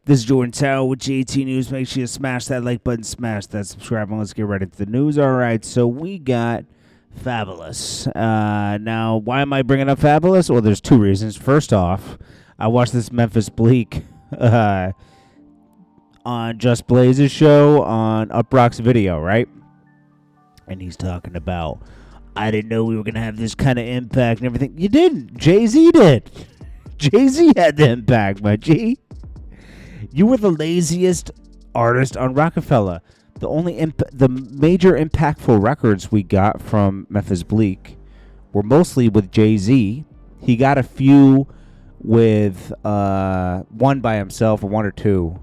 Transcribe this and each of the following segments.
This is Jordan Tower with JT News. Make sure you smash that like button, smash that subscribe button. Let's get right into the news. All right, so we got Fabulous. Now, why am I bringing up Fabulous? Well, there's two reasons. First off, I watched this Memphis Bleek on Just Blaze's show on Uprock's video, right? And he's talking about, I didn't know we were going to have this kind of impact and everything. You didn't. Jay-Z did. Jay-Z had the impact, my G. You were the laziest artist on Rockefeller. The major impactful records we got from Memphis Bleek were mostly with Jay-Z. He got a few with one by himself, or one or two.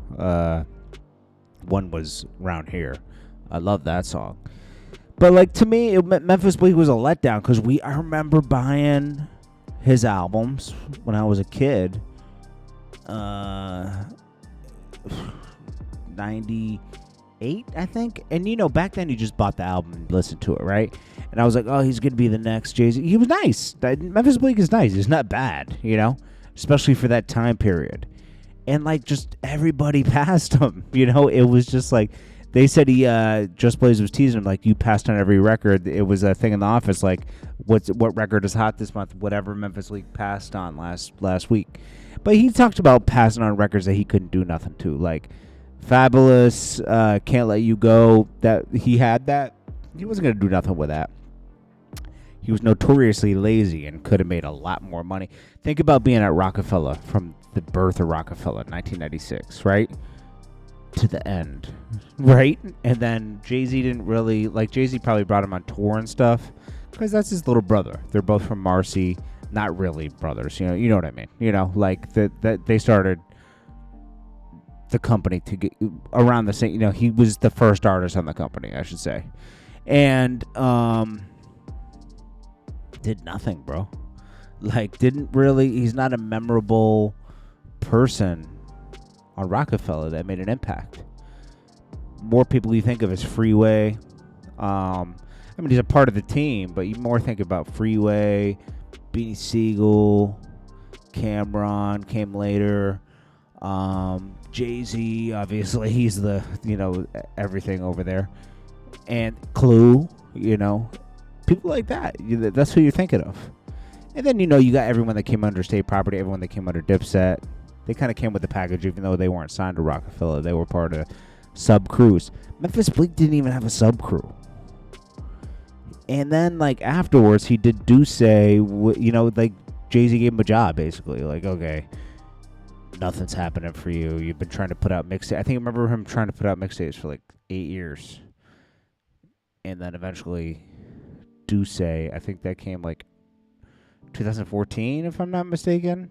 One was Round Here. I love that song. But like to me, Memphis Bleek was a letdown because I remember buying his albums when I was a kid. 98, I think. And you know, back then you just bought the album and listened to it, right? And I was like, oh, he's gonna be the next Jay-Z. He was nice. Memphis Bleek is nice. He's not bad, you know, especially for that time period. And like, just everybody passed him. You know, it was just like they said he Just Blaze was teasing him like, you passed on every record. It was a thing in the office like, what record is hot this month? Whatever Memphis Bleek passed on last week. But he talked about passing on records that he couldn't do nothing to, like Fabulous, Can't Let You Go. That he had that. He wasn't gonna do nothing with that. He was notoriously lazy and could have made a lot more money. Think about being at Rockefeller from the birth of Rockefeller, 1996, right? To the end, right? And then Jay-Z didn't really, like, Jay-Z probably brought him on tour and stuff because that's his little brother. They're both from Marcy. Not really brothers, you know what I mean? You know, like that they started the company to get around the same, you know, he was the first artist on the company, I should say. And did nothing, bro. Like, he's not a memorable person on Rockefeller that made an impact. More people you think of as Freeway. I mean, he's a part of the team, but you more think about Freeway, Beanie Siegel, Cameron came later. Jay-Z, obviously, he's the, you know, everything over there. And Clue, you know, people like that. That's who you're thinking of. And then, you know, you got everyone that came under State Property, everyone that came under Dipset. They kind of came with the package, even though they weren't signed to Rockefeller. They were part of sub crews. Memphis Bleek didn't even have a sub crew. And then, like, afterwards, he did say, you know, like, Jay-Z gave him a job, basically. Like, okay, nothing's happening for you. You've been trying to put out mixtapes. I think I remember him trying to put out mixtapes for, like, 8 years. And then eventually, I think that came, like, 2014, if I'm not mistaken.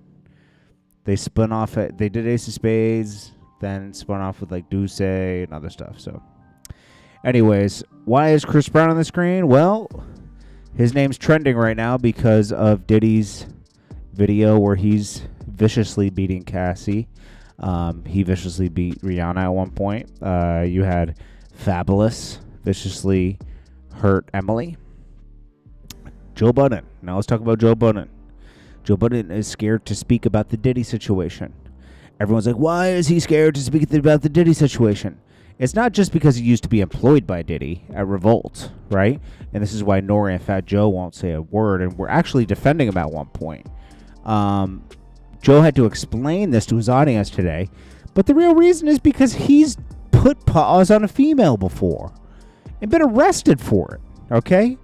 They spun off, they did Ace of Spades, then spun off with, like, and other stuff, so. Anyways, why is Chris Brown on the screen? Well, his name's trending right now because of Diddy's video where he's viciously beating Cassie. He viciously beat Rihanna at one point. You had Fabulous viciously hurt Emily. Joe Budden. Now let's talk about Joe Budden. Joe Budden is scared to speak about the Diddy situation. Everyone's like, why is he scared to speak about the Diddy situation? It's not just because he used to be employed by Diddy at Revolt, right? And this is why Nori and Fat Joe won't say a word, and we're actually defending him at one point. Joe had to explain this to his audience today, but the real reason is because he's put paws on a female before and been arrested for it, okay?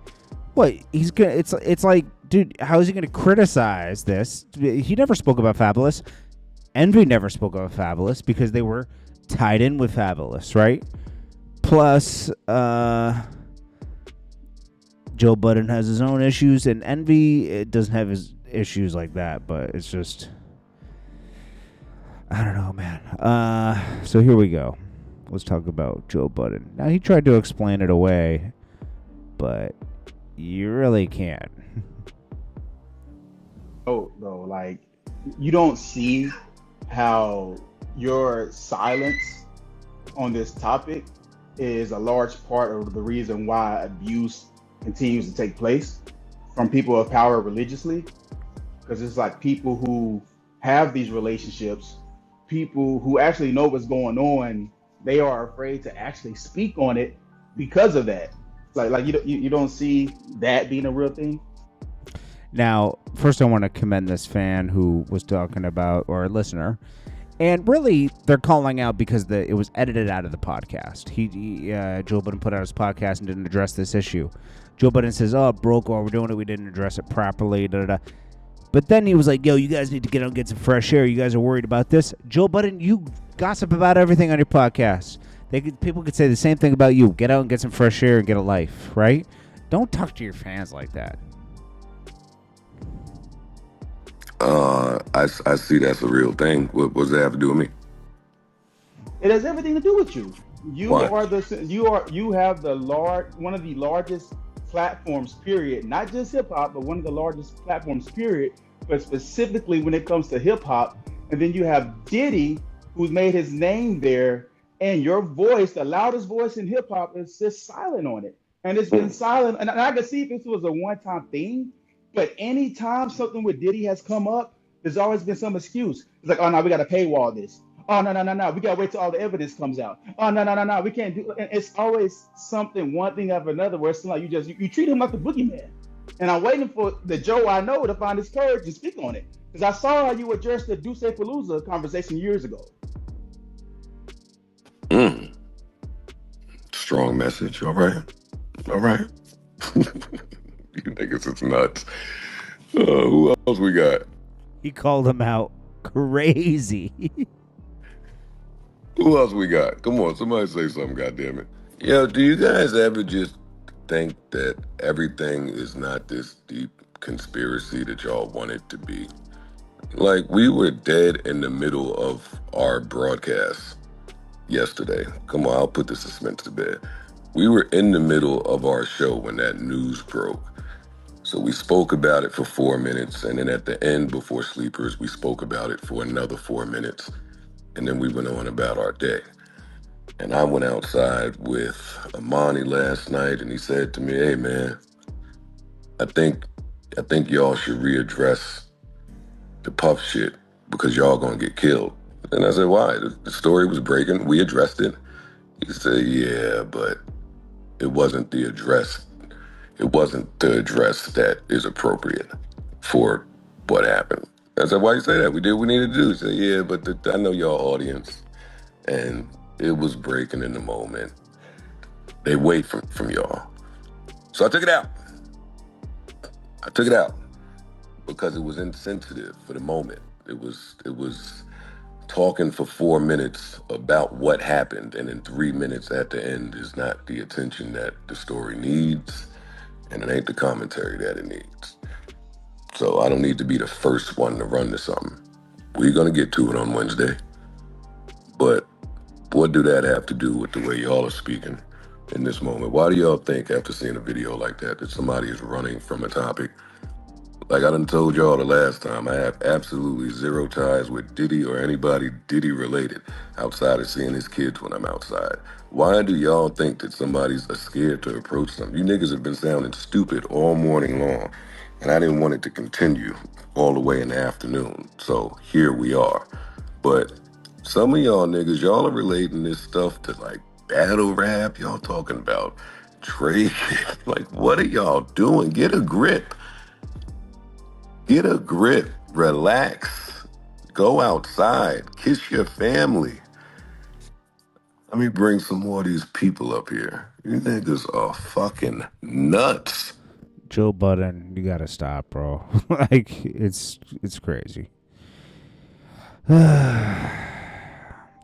What, he's gonna, it's like, dude, how is he gonna criticize this? He never spoke about Fabulous. Envy never spoke about Fabulous because they were tied in with Fabulous, right? Plus, Joe Budden has his own issues, and Envy doesn't have his issues like that, but it's just, I don't know, man. So here we go. Let's talk about Joe Budden. Now, he tried to explain it away, but you really can't. Oh, no, like, you don't see how your silence on this topic is a large part of the reason why abuse continues to take place from people of power religiously. Because it's like people who have these relationships people who actually know what's going on, they are afraid to actually speak on it because of that. Like you don't see that being a real thing. Now, first I want to commend this fan who was talking about, or a listener, and really they're calling out because it was edited out of the podcast. Joe Budden put out his podcast and didn't address this issue. Joe Budden says, "Oh, it broke while we're doing it. We didn't address it properly." Da, da, da. But then he was like, "Yo, you guys need to get out and get some fresh air. You guys are worried about this." Joe Budden, you gossip about everything on your podcast. People could say the same thing about you. Get out and get some fresh air and get a life, right? Don't talk to your fans like that. I see that's a real thing. What does that have to do with me? It has everything to do with you. Why? You have one of the largest platforms, period. Not just hip hop, but one of the largest platforms, period. But specifically when it comes to hip hop, and then you have Diddy, who's made his name there, and your voice, the loudest voice in hip hop, is just silent on it, and it's been silent. And I can see if this was a one-time thing, but anytime something with Diddy has come up, there's always been some excuse. It's like, oh no, we got to paywall this. Oh no, we gotta wait till all the evidence comes out. Oh no, we can't do. And it's always something, one thing after another, where it's like you treat him like the boogeyman. And I'm waiting for the Joe I know to find his courage and speak on it, because I saw how you addressed the Duce Palooza conversation years ago. Strong message. All right. You niggas is nuts. Who else we got? He called him out crazy. Who else we got? Come on, somebody say something, goddammit. Yo, do you guys ever just think that everything is not this deep conspiracy that y'all want it to be? Like, we were dead in the middle of our broadcast yesterday. Come on, I'll put the suspense to bed. We were in the middle of our show when that news broke. So we spoke about it for 4 minutes, and then at the end, before sleepers, we spoke about it for another 4 minutes, and then we went on about our day. And I went outside with Amani last night, and he said to me, "Hey man, I think y'all should readdress the Puff shit because y'all gonna get killed." And I said, "Why?" The story was breaking. We addressed it. He said, "Yeah, but it wasn't the address. It wasn't the address that is appropriate for what happened." I said, "Why you say that? We did what we needed to do." He said, "Yeah, but I know y'all audience, and it was breaking in the moment. They wait from y'all." So I took it out. Because it was insensitive for the moment. It was talking for 4 minutes about what happened, and then 3 minutes at the end is not the attention that the story needs, and it ain't the commentary that it needs. So I don't need to be the first one to run to something. We're gonna get to it on Wednesday. But what do that have to do with the way y'all are speaking in this moment? Why do y'all think, after seeing a video like that somebody is running from a topic? Like I done told y'all the last time, I have absolutely zero ties with Diddy or anybody Diddy related outside of seeing his kids when I'm outside. Why do y'all think that somebody's scared to approach them? You niggas have been sounding stupid all morning long, and I didn't want it to continue all the way in the afternoon. So here we are. But some of y'all niggas, y'all are relating this stuff to like battle rap. Y'all talking about Drake. Like, what are y'all doing? Get a grip. Relax, go outside, kiss your family. Let me bring some more of these people up here. You niggas are fucking nuts. Joe Budden, you gotta stop, bro. Like, it's crazy.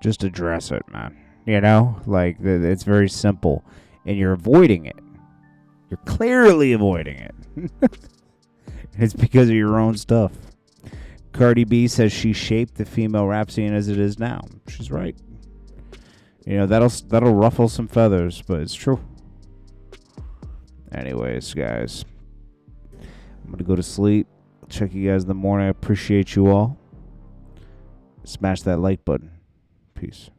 Just address it, man. You know, like, it's very simple, and you're avoiding it. You're clearly avoiding it. It's because of your own stuff. Cardi B says she shaped the female rap scene as it is now. She's right. You know, that'll ruffle some feathers, but it's true. Anyways, guys, I'm going to go to sleep. Check you guys in the morning. I appreciate you all. Smash that like button. Peace.